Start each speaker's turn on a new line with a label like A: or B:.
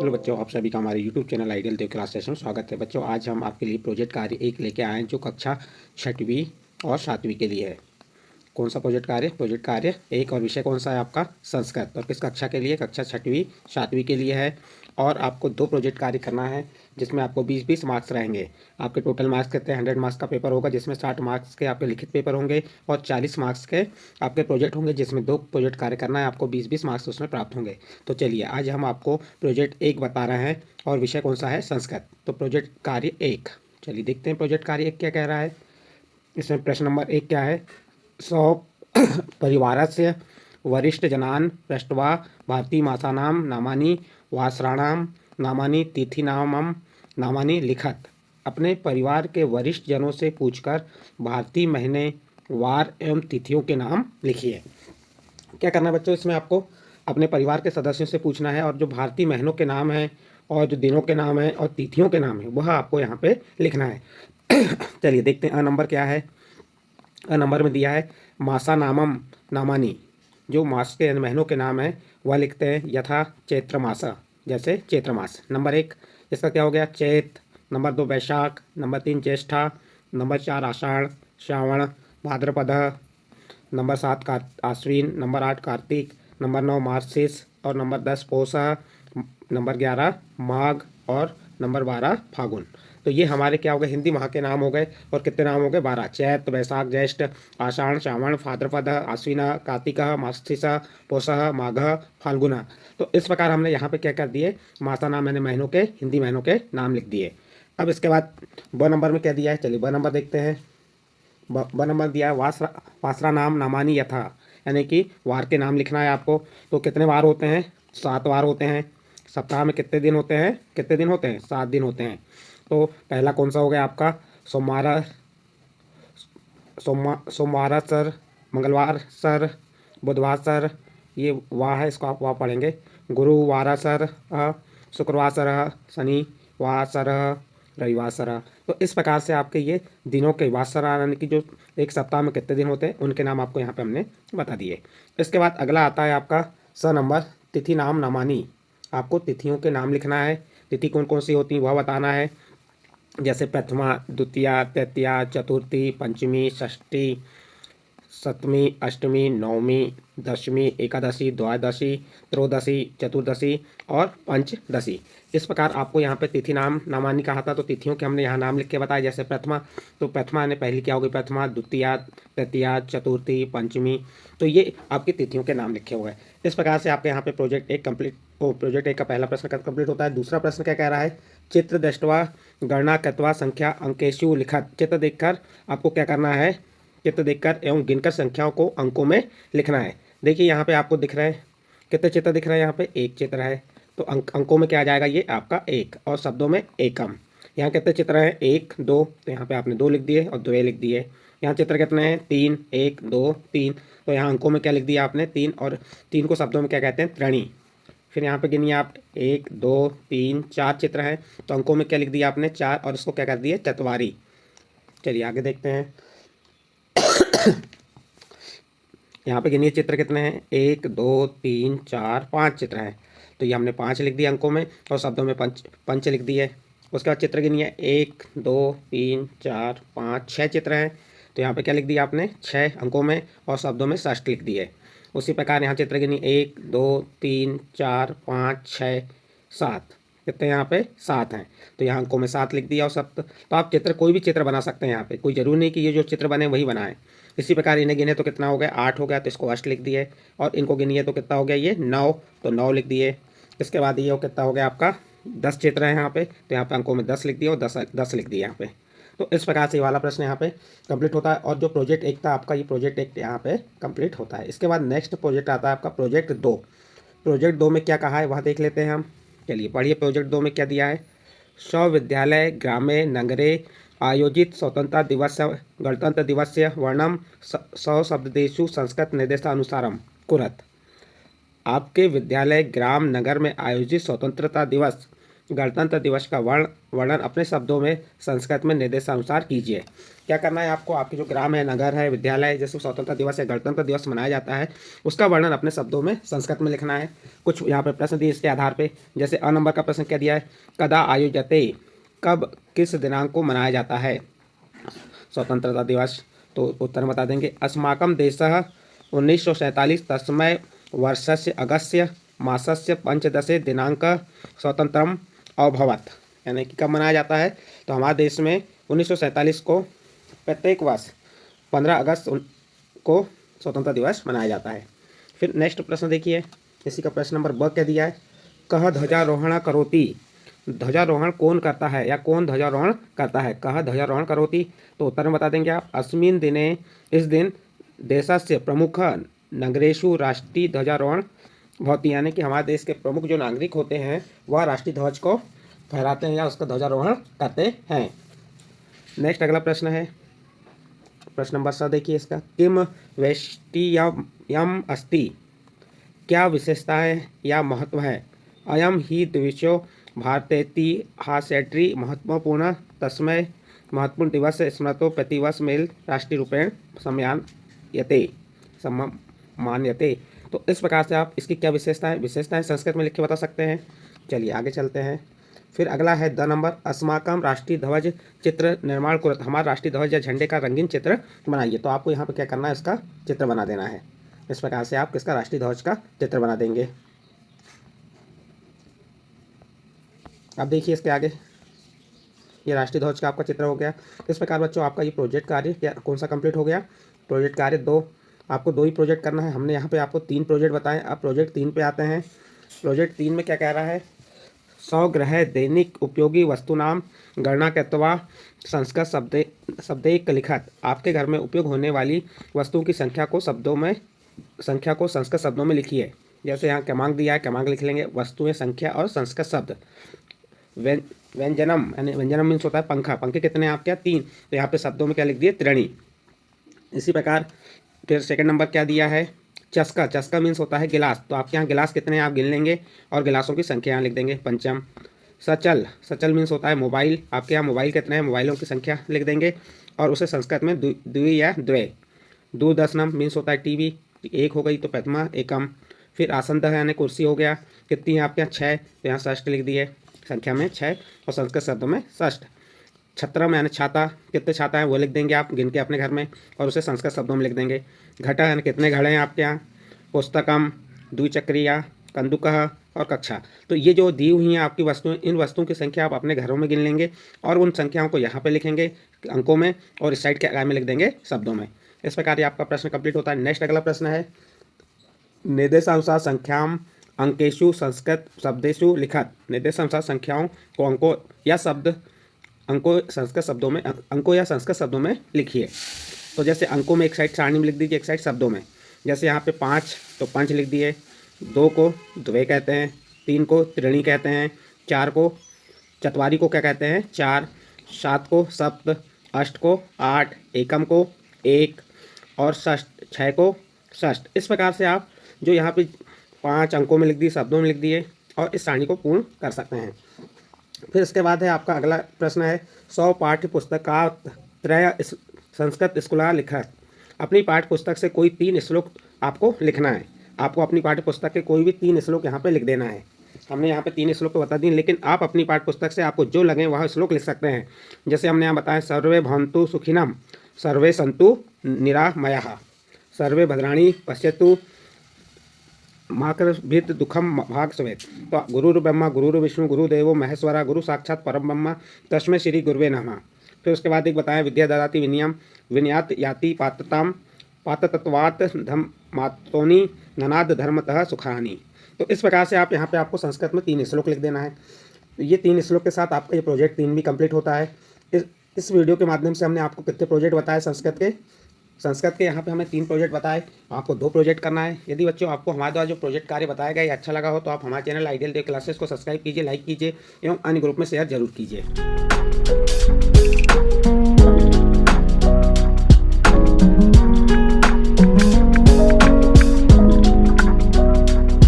A: Hello बच्चों, आप सभी का हमारे यूट्यूब चैनल आइडियल देव क्लास सेशन में स्वागत है। बच्चों, आज हम आपके लिए प्रोजेक्ट कार्य 1 लेके आए हैं जो कक्षा 6वीं और 7वीं के लिए है। कौन सा प्रोजेक्ट कार्य? प्रोजेक्ट कार्य 1 और विषय कौन सा है आपका? संस्कृत। और किस कक्षा के लिए? कक्षा 6वीं 7वीं के लिए है। और आपको 2 प्रोजेक्ट कार्य करना है जिसमें आपको 20-20 मार्क्स रहेंगे। आपके टोटल मार्क्स कितने? 100 मार्क्स का पेपर होगा जिसमें 60 मार्क्स के आपके लिखित पेपर होंगे और 40 मार्क्स के आपके प्रोजेक्ट होंगे जिसमें 2 प्रोजेक्ट कार्य करना है। आपको 20-20 मार्क्स उसमें प्राप्त होंगे। तो चलिए, आज हम आपको प्रोजेक्ट 1 बता रहे हैं और विषय कौन सा है? संस्कृत। तो प्रोजेक्ट कार्य 1, चलिए देखते हैं प्रोजेक्ट कार्य 1 क्या कह रहा है। इसमें प्रश्न नंबर 1 क्या है? 100 परिवारस्य वरिष्ठजनान् पृष्ट्वा भारतीमासानां नामानि वासराणां नामानि तिथीनामं नामानि लिखत। अपने परिवार के वरिष्ठ जनों से पूछकर भारतीय महीने, वार एवं तिथियों के नाम लिखिए। क्या करना है बच्चों? इसमें आपको अपने परिवार के सदस्यों से पूछना है और जो भारतीय महीनों के नाम हैं और जो दिनों के नाम हैं और तिथियों के नाम हैं वह आपको यहाँ पे लिखना है। चलिए देखते हैं। अ नंबर क्या है? अ नंबर में दिया है मासा नामम नामानी। जो मास के महीनों के नाम हैं वह लिखते हैं यथा चैत्र मासा, जैसे चैत्र मास। नंबर 1 इसका क्या हो गया? चैत। नंबर 2 वैशाख। नंबर 3 ज्येष्ठा। नंबर 4 आषाढ़, श्रावण, भाद्रपद। नंबर 7 आश्विन। नंबर 8 कार्तिक। नंबर 9 मार्गशीर्ष और नंबर 10 पौष। नंबर 11 माघ और नंबर 12 फागुन। तो ये हमारे क्या हो गए? हिंदी माह के नाम हो गए। और कितने नाम हो गए? 12। चैत, वैशाख, ज्येष्ठ, आषाढ़, श्रावण, भाद्रपद, आश्विन, कार्तिक, मार्गशीर्ष, पौष, माघ, फाल्गुन। तो इस प्रकार हमने यहाँ पे क्या कर दिए? मासा नाम यानी महीनों के, हिंदी महीनों के नाम लिख दिए। अब इसके बाद ब नंबर में क्या दिया है? चलिए ब नंबर देखते हैं। ब नंबर दिया है वासरा नाम नामानी यथा, यानी कि वार के नाम लिखना है आपको। तो कितने वार होते हैं? 7 वार होते हैं। सप्ताह में कितने दिन होते हैं? कितने दिन होते हैं? 7 दिन होते हैं। तो पहला कौन सा हो गया आपका? सोमवार, सोमवार सर, मंगलवार सर, बुधवार सर, ये वाह है, इसको आप वाह पढ़ेंगे। गुरुवार सर, शुक्रवार सर, शनिवार सर, रविवार सर। तो इस प्रकार से आपके ये दिनों के वासर यानी कि जो एक सप्ताह में कितने दिन होते हैं उनके नाम आपको यहाँ पे हमने बता दिए। इसके बाद अगला आता है आपका स नंबर, तिथि नाम नामानी। आपको तिथियों के नाम लिखना है। तिथि कौन कौन सी होती हैं वह बताना है। जैसे प्रथमा, द्वितीया, तृतीया, चतुर्थी, पंचमी, षष्ठी, सप्तमी, अष्टमी, नवमी, दशमी, एकादशी, द्वादशी, त्रयोदशी, चतुर्दशी और पंचदशी। इस प्रकार आपको यहाँ पे तिथि नाम नामानी कहा था, तो तिथियों के हमने यहाँ नाम लिख के बताया। जैसे प्रथमा, तो प्रथमा ने पहली क्या होगी? प्रथमा, द्वितीया, तृतीया, चतुर्थी, पंचमी। तो ये आपकी तिथियों के नाम लिखे हुए हैं। इस प्रकार से आपके यहाँ पे प्रोजेक्ट 1 कंप्लीट प्रोजेक्ट 1 का पहला प्रश्न कंप्लीट होता है। दूसरा प्रश्न क्या कह रहा है? चित्र दृष्ट्वा गणना कृत्वा संख्या अंकेषु लिखत। चित्र देखकर आपको क्या करना है? चित्र देखकर एवं गिनकर संख्याओं को अंकों में लिखना है। देखिए यहाँ पे आपको दिख रहे हैं कितने चित्र दिख रहे हैं? यहाँ पे 1 चित्र है। तो अंकों में क्या आ जाएगा? ये आपका 1 और शब्दों में एकम। यहाँ कितने चित्र हैं? 1 2, तो यहाँ पे आपने 2 लिख दिए और 2 लिख दिए। यहाँ चित्र कितने हैं? 3 1 2 3, तो यहाँ अंकों में क्या लिख दिया आपने? 3, और 3 को शब्दों में क्या कहते हैं? त्रणी। फिर यहाँ पे गिनिए आप 1 2 3 4 चित्र हैं, तो अंकों में क्या लिख दिया आपने? 4, और इसको क्या कर दिए? चतवारी। चलिए आगे देखते हैं। यहाँ पे गिनिए चित्र कितने हैं? 1 2 3 4 5 चित्र हैं, तो ये हमने 5 लिख दिए अंकों में और शब्दों में पंच पंच लिख दिए। उसके बाद चित्र गिनिए 1 2 3 4 5 6 चित्र हैं, तो यहाँ पे क्या लिख दिया आपने? 6 अंकों में और शब्दों में षष्ठ लिख दिए। उसी प्रकार यहाँ चित्र गिनिए 1 2 3 4 5 6 7, कितने यहाँ पे? 7 हैं, तो यहाँ अंकों में 7 लिख दिया और सप्त। तो आप चित्र कोई भी चित्र बना सकते हैं। यहाँ पे कोई जरूरी नहीं कि ये जो चित्र बने वही बनाएं। इसी प्रकार इन्हें गिने तो कितना हो गया? 8 हो गया, तो इसको अष्ट लिख दिए। और इनको गिनिए तो कितना हो गया? ये 9, तो 9 लिख दिए। इसके बाद ये कितना हो गया आपका? 10 चित्र है यहाँ पे, तो यहाँ पे अंकों में 10 लिख दिए और 10 लिख दिए यहाँ पे। तो इस प्रकार से ये वाला प्रश्न यहाँ पे कंप्लीट होता है। और जो प्रोजेक्ट 1 था आपका, ये प्रोजेक्ट 1 यहाँ पे कंप्लीट होता है। इसके बाद नेक्स्ट प्रोजेक्ट आता है आपका प्रोजेक्ट 2। प्रोजेक्ट 2 में क्या कहा है वह देख लेते हैं हम। चलिए पढ़िए प्रोजेक्ट 2 में क्या दिया है? स्वविद्यालय ग्रामे नगरे आयोजित स्वतंत्रता दिवस गणतंत्र दिवस वर्णम सशब्देषु संस्कृत निर्देशानुसारम कुरत। आपके विद्यालय ग्राम नगर में आयोजित स्वतंत्रता दिवस गणतंत्र दिवस का वर्णन अपने शब्दों में संस्कृत में निर्देशानुसार कीजिए। क्या करना है आपको, आपके जो ग्राम है, नगर है, विद्यालय है, जैसे स्वतंत्रता दिवस या गणतंत्र दिवस मनाया जाता है, उसका वर्णन अपने शब्दों में संस्कृत में लिखना है। कुछ यहाँ पे प्रश्न दिए इसके आधार पे, जैसे अ नंबर का प्रश्न क्या दिया है, कदा आयोजते, कब किस दिनांक को मनाया जाता है स्वतंत्रता दिवस, तो उत्तर बता देंगे। अस्माकं देशः 1947 तस्मै वर्षस्य अगस्य मासस्य पंचदशे दिनांक स्वतंत्रम अभवत्, यानी कि कब मनाया जाता है, तो हमारे देश में 1947 को प्रत्येक वर्ष 15 अगस्त को स्वतंत्रता दिवस मनाया जाता है। फिर नेक्स्ट प्रश्न देखिए, इसी का प्रश्न नंबर ब क्या दिया है, कह ध्वजारोहण करोति, ध्वजारोहण कौन करता है या कौन ध्वजारोहण करता है, कह ध्वजारोहण करोति, तो उत्तर में बता देंगे आप। अस्मिन् दिने, इस दिन देशस्य प्रमुख नगरेषु राष्ट्रीय ध्वजारोहण भवति, यानी कि हमारे देश के प्रमुख जो नागरिक होते हैं वह राष्ट्रीय ध्वज को फहराते हैं या उसका ध्वजारोहण करते हैं। नेक्स्ट अगला प्रश्न है, प्रश्न नंबर 7 देखिए इसका, किम वैशिष्ट्यम अस्ति, क्या विशेषताएं या महत्व है, अयम ही दिवसो भारतेतिहासेट्री महत्वपूर्ण तस्मै महत्वपूर्ण दिवस स्मृतो प्रतिवर्ष मेल राष्ट्रीय रूपेण सम्मान्यते, तो इस प्रकार से आप इसकी क्या विशेषताएं संस्कृत में लिख के बता सकते हैं। चलिए आगे चलते हैं। फिर अगला है द नंबर, अस्माकं राष्ट्रीय ध्वज चित्र निर्माण कुरत, हमारा राष्ट्रीय ध्वज या झंडे का रंगीन चित्र बनाइए, तो आपको यहाँ पे क्या करना है, इसका चित्र बना देना है। इस प्रकार से आप किसका, राष्ट्रीय ध्वज का चित्र बना देंगे। अब देखिए इसके आगे, ये राष्ट्रीय ध्वज का आपका चित्र हो गया। इस प्रकार बच्चों आपका ये प्रोजेक्ट कार्य क्या कौन सा कंप्लीट हो गया, प्रोजेक्ट कार्य 2, आपको 2 ही प्रोजेक्ट करना है। हमने यहाँ पे आपको 3 प्रोजेक्ट बताए, अब प्रोजेक्ट 3 पे आते हैं। प्रोजेक्ट 3 में क्या कह रहा है, 100 ग्रह दैनिक उपयोगी वस्तुनाम गणना कृत्वा संस्कृत शब्दैक लिखत, आपके घर में उपयोग होने वाली वस्तुओं की संख्या को संस्कृत शब्दों में लिखिए। जैसे यहाँ क्रमांक दिया है, क्रमांक लिख लेंगे, वस्तुएं, संख्या और संस्कृत शब्द। व्यंजनम, यानी व्यंजनम मीन्स होता है पंखा, पंखे कितने हैं आपके, 3, तो यहाँ पे शब्दों में क्या लिख दिए, त्रिणी। इसी प्रकार फिर सेकंड नंबर क्या दिया है, चस्का, चस्का मीन्स होता है गिलास, तो आपके यहाँ गिलास कितने हैं आप गिन लेंगे और गिलासों की संख्या यहाँ लिख देंगे, पंचम। सचल, सचल मीन्स होता है मोबाइल, आपके यहाँ मोबाइल कितने हैं, मोबाइलों की संख्या लिख देंगे और उसे संस्कृत में द्वि या द्वे। दूरदर्शनम मीन्स होता है टीवी, 1 हो गई तो प्रथमा एकम। फिर आसंद है यानी कुर्सी हो गया, कितनी है आपके यहाँ, 6, तो यहाँ षष्ठ लिख दिए, संख्या में 6 और संस्कृत शब्दों में षष्ठ। छत्रम यानी छाता, कितने छाता है वो लिख देंगे आप गिन के अपने घर में और उसे संस्कृत शब्दों में लिख देंगे। घटा यानी कितने घड़े हैं आपके यहाँ। पुस्तकम, द्विचक्रिया, कंदुकः और कक्षा, तो ये जो दी हुई हैं आपकी वस्तुएं, इन वस्तुओं की संख्या आप अपने घरों में गिन लेंगे और उन संख्याओं को यहाँ पे लिखेंगे अंकों में और इस साइड के आगे में लिख देंगे शब्दों में। इस प्रकार ये आपका प्रश्न कंप्लीट होता है। नेक्स्ट अगला प्रश्न है, निर्देशानुसार संख्याम अंकेशु संस्कृत शब्देशु लिखत, निर्देशानुसार संख्याओं को अंकों या संस्कृत शब्दों में, अंकों या संस्कृत शब्दों में लिखिए। तो जैसे अंकों में एक साइड सारणी में लिख दीजिए, एक साइड शब्दों में। जैसे यहाँ पे 5 तो पंच लिख दिए, 2 को द्वे कहते हैं, 3 को त्रिणी कहते हैं, 4 को चतवारी को क्या कहते हैं, 4, 7 को सप्त, 8 को 8, एकम को 1 और षष्ठ 6 को षष्ठ। इस प्रकार से आप जो यहाँ पे 5 अंकों में लिख दिए, शब्दों में लिख दिए और इस सारणी को पूर्ण कर सकते हैं। फिर इसके बाद है आपका अगला प्रश्न है, 100 पाठ्य पुस्तका त्रय संस्कृत स्कूला लिखत, अपनी पाठ्य पुस्तक से कोई 3 श्लोक आपको लिखना है। आपको अपनी पाठ्य पुस्तक के कोई भी 3 श्लोक यहाँ पे लिख देना है। हमने यहाँ पे 3 श्लोक बता दिए, लेकिन आप अपनी पाठ्य पुस्तक से आपको जो लगे वह श्लोक लिख सकते हैं। जैसे हमने यहाँ बताया, सर्वे भवन्तु सुखिनम, सर्वे सन्तु निरामयाः, सर्वे भद्राणि पश्यन्तु माकरभित दुखम भाग सवेत। तो गुरुर् ब्रह्मा गुरुर्विष्णु गुरुदेवो महेश्वरा गुरु साक्षात परम ब्रह्म तस्मै श्री गुरुवे नमः। फिर उसके बाद एक बताया, विद्या ददाति विनयम विनयात याति पात्रताम पात्रतत्वात् धम्मातोनि ननाद धर्मतः सुखानि। तो इस प्रकार से आप यहाँ पे आपको संस्कृत में 3 श्लोक लिख देना है। ये 3 श्लोक के साथ आपका ये प्रोजेक्ट 3 भी कंप्लीट होता है। इस वीडियो के माध्यम से हमने आपको कितने प्रोजेक्ट बताए संस्कृत के यहाँ पे हमने 3 प्रोजेक्ट बताए, आपको 2 प्रोजेक्ट करना है। यदि बच्चों आपको हमारे द्वारा जो प्रोजेक्ट कार्य बताया गया अच्छा लगा हो तो आप हमारे चैनल आइडियल देव क्लासेस को सब्सक्राइब कीजिए, लाइक कीजिए एवं अन्य ग्रुप में शेयर जरूर कीजिए।